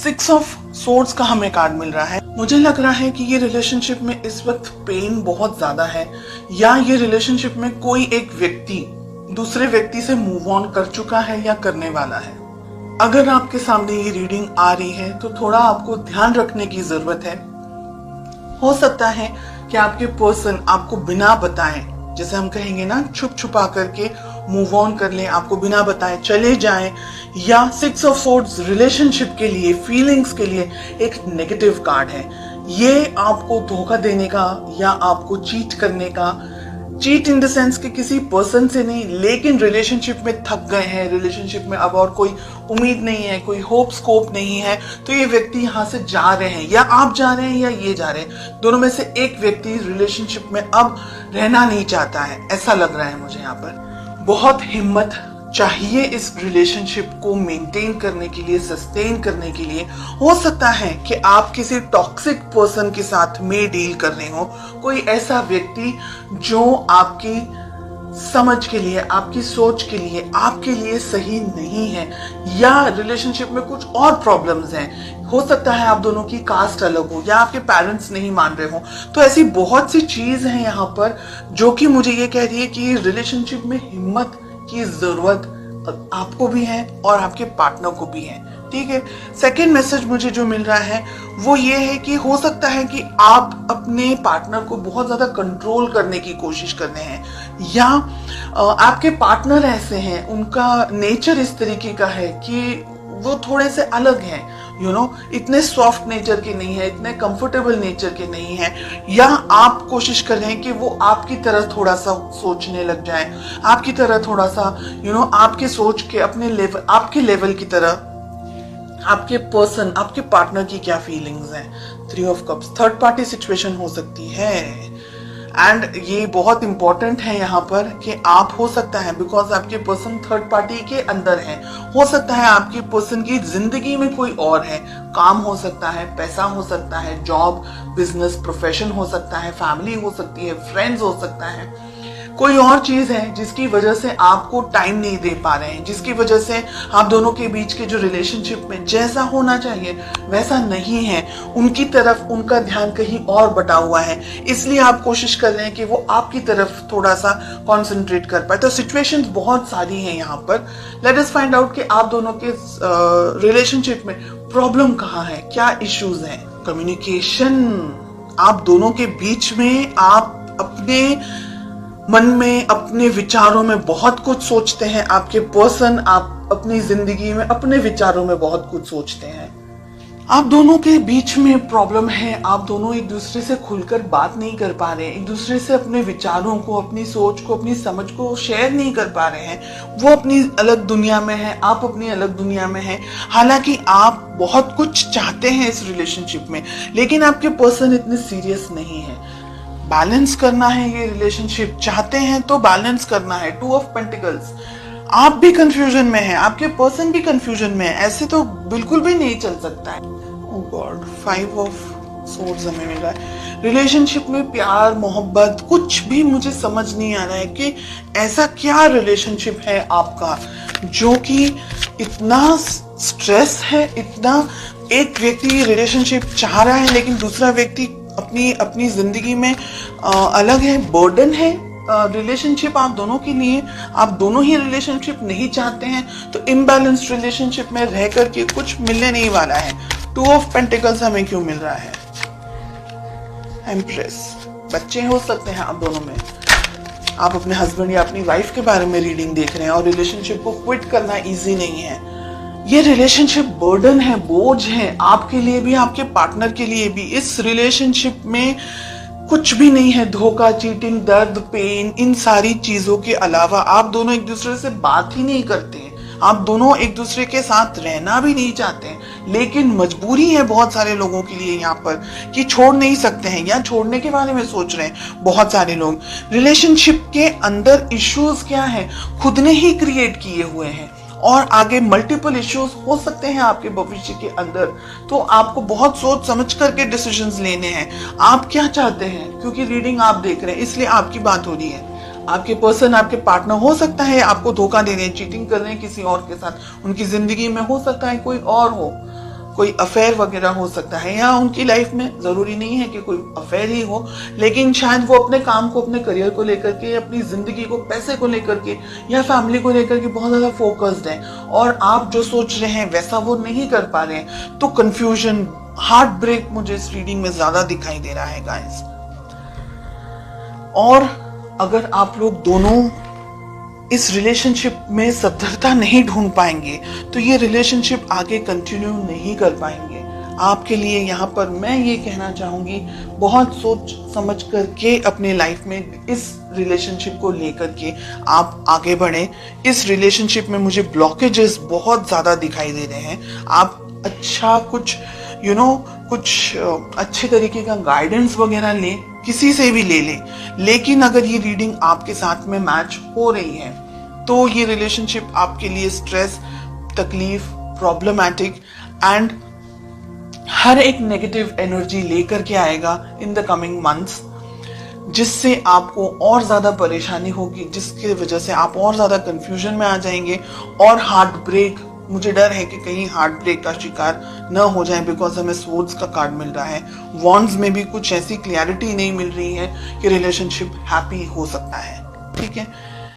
Six of swords का हमें card मिल रहा है। मुझे लग रहा है कि ये रिलेशनशिप में इस वक्त पेन बहुत ज्यादा है, या ये रिलेशनशिप में कोई एक व्यक्ति दूसरे व्यक्ति से मूव ऑन कर चुका है या करने वाला है। अगर आपके सामने ये रीडिंग आ रही है तो थोड़ा आपको ध्यान रखने की जरूरत है। हो सकता है कि आपके पर्सन आपको बिना बताए, जैसे हम कहेंगे ना, छुप छुपा करके मूव ऑन कर लें, आपको बिना बताए चले जाएं, या सिक्स ऑफ सोर्ड्स रिलेशनशिप के लिए, फीलिंग्स के लिए एक नेगेटिव कार्ड है। ये आपको धोखा देने का या आपको चीट करने का, चीट इन द सेंस कि किसी पर्सन से नहीं, लेकिन रिलेशनशिप में थक गए हैं, रिलेशनशिप में अब और कोई उम्मीद नहीं है, कोई होप स्कोप नहीं है, तो ये व्यक्ति यहाँ से जा रहे हैं, या आप जा रहे हैं या ये जा रहे हैं। दोनों में से एक व्यक्ति रिलेशनशिप में अब रहना नहीं चाहता है, ऐसा लग रहा है मुझे यहाँ पर। बहुत हिम्मत चाहिए इस रिलेशनशिप को मेंटेन करने के लिए, सस्टेन करने के लिए। हो सकता है कि आप किसी टॉक्सिक पर्सन के साथ में डील कर रहे हो, कोई ऐसा व्यक्ति जो आपकी समझ के लिए, आपकी सोच के लिए, आपके लिए सही नहीं है, या रिलेशनशिप में कुछ और प्रॉब्लम्स हैं। हो सकता है आप दोनों की कास्ट अलग हो, या आपके पेरेंट्स नहीं मान रहे हो। तो ऐसी बहुत सी चीज हैं यहाँ पर जो कि मुझे ये कह रही है कि रिलेशनशिप में हिम्मत की जरूरत आपको भी है और आपके पार्टनर को भी है। ठीक है। सेकेंड मैसेज मुझे जो मिल रहा है वो ये है कि हो सकता है कि आप अपने पार्टनर को बहुत ज्यादा कंट्रोल करने की कोशिश कर रहे हैं, या आपके पार्टनर ऐसे हैं, उनका नेचर इस तरीके का है कि वो थोड़े से अलग हैं, इतने सॉफ्ट नेचर के नहीं है, इतने कंफर्टेबल नेचर के नहीं है, या आप कोशिश कर रहे हैं कि वो आपकी तरह थोड़ा सा सोचने लग जाए, आपकी तरह थोड़ा सा आपके सोच के अपने लेवल, आपके लेवल की तरह। आपके पर्सन, आपके पार्टनर की क्या फीलिंग्स हैं। 3 of cups, third party situation हो सकती है, एंड ये बहुत इंपॉर्टेंट है यहाँ पर कि आप, हो सकता है बिकॉज आपके पर्सन थर्ड पार्टी के अंदर है, हो सकता है आपके पर्सन की जिंदगी में कोई और है, काम हो सकता है, पैसा हो सकता है, जॉब, बिजनेस, प्रोफेशन हो सकता है, फैमिली हो सकती है, फ्रेंड्स हो सकता है, कोई और चीज है जिसकी वजह से आपको टाइम नहीं दे पा रहे हैं, जिसकी वजह से आप दोनों के बीच के जो रिलेशनशिप में जैसा होना चाहिए वैसा नहीं है, उनकी तरफ उनका ध्यान कहीं और बटा हुआ है, इसलिए आप कोशिश कर रहे हैं कि वो आपकी तरफ थोड़ा सा कंसंट्रेट कर पाए। तो सिचुएशंस बहुत सारी हैं यहाँ पर। लेट अस फाइंड आउट कि आप दोनों के रिलेशनशिप में प्रॉब्लम कहाँ है, क्या इश्यूज हैं। कम्युनिकेशन, आप दोनों के बीच में आप अपने मन में, अपने विचारों में बहुत कुछ सोचते हैं, आपके पर्सन, आप अपनी जिंदगी में अपने विचारों में बहुत कुछ सोचते हैं। आप दोनों के बीच में प्रॉब्लम है, आप दोनों एक दूसरे से खुलकर बात नहीं कर पा रहे हैं, एक दूसरे से अपने विचारों को, अपनी सोच को, अपनी समझ को शेयर नहीं कर पा रहे हैं। वो अपनी अलग दुनिया में है, आप अपनी अलग दुनिया में है। हालांकि आप बहुत कुछ चाहते हैं इस रिलेशनशिप में, लेकिन आपके पर्सन इतने सीरियस नहीं है। बैलेंस करना है ये रिलेशनशिप, चाहते हैं तो बैलेंस करना है। 2 ऑफ पेंटिकल्स, आप भी कंफ्यूजन में हैं, आपके पर्सन भी कंफ्यूजन में है, ऐसे तो बिल्कुल भी नहीं चल सकता है। ओह गॉड, 5 ऑफ सोर्ड्स हमें मिल रहा है। रिलेशनशिप में प्यार, मोहब्बत, कुछ भी मुझे समझ नहीं आ रहा है कि ऐसा क्या रिलेशनशिप है आपका जो कि इतना स्ट्रेस है, इतना, एक व्यक्ति रिलेशनशिप चाह रहा है लेकिन दूसरा व्यक्ति अपनी जिंदगी में अलग है, बर्डन है रिलेशनशिप आप दोनों के लिए। आप दोनों ही रिलेशनशिप नहीं चाहते हैं, तो इम्बैलेंस्ड रिलेशनशिप में रह करके कुछ मिलने नहीं वाला है। 2 ऑफ पेंटिकल्स हमें क्यों मिल रहा है। एम्प्रेस, बच्चे हो सकते हैं आप दोनों में, आप अपने हस्बैंड या अपनी वाइफ के बारे में रीडिंग देख रहे हैं, और रिलेशनशिप को क्विट करना इजी नहीं है। ये रिलेशनशिप बर्डन है, बोझ है, आपके लिए भी, आपके पार्टनर के लिए भी। इस रिलेशनशिप में कुछ भी नहीं है, धोखा, चीटिंग, दर्द, पेन, इन सारी चीजों के अलावा आप दोनों एक दूसरे से बात ही नहीं करते हैं, आप दोनों एक दूसरे के साथ रहना भी नहीं चाहते हैं, लेकिन मजबूरी है बहुत सारे लोगों के लिए यहाँ पर कि छोड़ नहीं सकते हैं, या छोड़ने के बारे में सोच रहे हैं बहुत सारे लोग। रिलेशनशिप के अंदर इश्यूज क्या है, खुद ने ही क्रिएट किए हुए हैं, और आगे मल्टीपल इश्यूज हो सकते हैं आपके भविष्य के अंदर। तो आपको बहुत सोच समझ करके डिसीजंस लेने हैं। आप क्या चाहते हैं, क्योंकि रीडिंग आप देख रहे हैं इसलिए आपकी बात हो रही है। आपके पर्सन, आपके पार्टनर हो सकता है आपको धोखा दे रहे हैं, चीटिंग कर रहे हैं किसी और के साथ, उनकी जिंदगी में हो सकता है कोई और हो। कोई अफेयर वगैरह हो सकता है, या उनकी लाइफ में जरूरी नहीं है कि कोई अफेयर ही हो, लेकिन शायद वो अपने काम को, अपने करियर को लेकर के, अपनी जिंदगी को, पैसे को लेकर के या फैमिली को लेकर के बहुत ज्यादा फोकस्ड है, और आप जो सोच रहे हैं वैसा वो नहीं कर पा रहे हैं। तो कंफ्यूजन, हार्ट ब्रेक मुझे इस रीडिंग में ज्यादा दिखाई दे रहा है गाइस। और अगर आप लोग दोनों इस रिलेशनशिप में सद्धरता नहीं ढूंढ पाएंगे तो ये रिलेशनशिप आगे कंटिन्यू नहीं कर पाएंगे। आपके लिए यहाँ पर मैं ये कहना चाहूंगी, बहुत सोच समझ करके अपने लाइफ में इस रिलेशनशिप को लेकर के आप आगे बढ़े। इस रिलेशनशिप में मुझे ब्लॉकेजेस बहुत ज्यादा दिखाई दे रहे हैं। आप अच्छा कुछ कुछ अच्छे तरीके का गाइडेंस वगैरह ले, किसी से भी ले ले, लेकिन अगर ये रीडिंग आपके साथ में मैच हो रही है तो ये रिलेशनशिप आपके लिए स्ट्रेस, तकलीफ, प्रॉब्लमैटिक एंड हर एक नेगेटिव एनर्जी लेकर के आएगा इन द कमिंग मंथ्स, जिससे आपको और ज्यादा परेशानी होगी, जिसकी वजह से आप और ज्यादा कंफ्यूजन में आ जाएंगे और हार्ट ब्रेक, मुझे डर है कि कहीं हार्ट ब्रेक का शिकार न हो जाए, बिकॉज हमें स्वॉर्ड्स का कार्ड मिल रहा है। वॉन्ड्स में भी कुछ ऐसी क्लैरिटी नहीं मिल रही है कि रिलेशनशिप हैप्पी हो सकता है। ठीक है,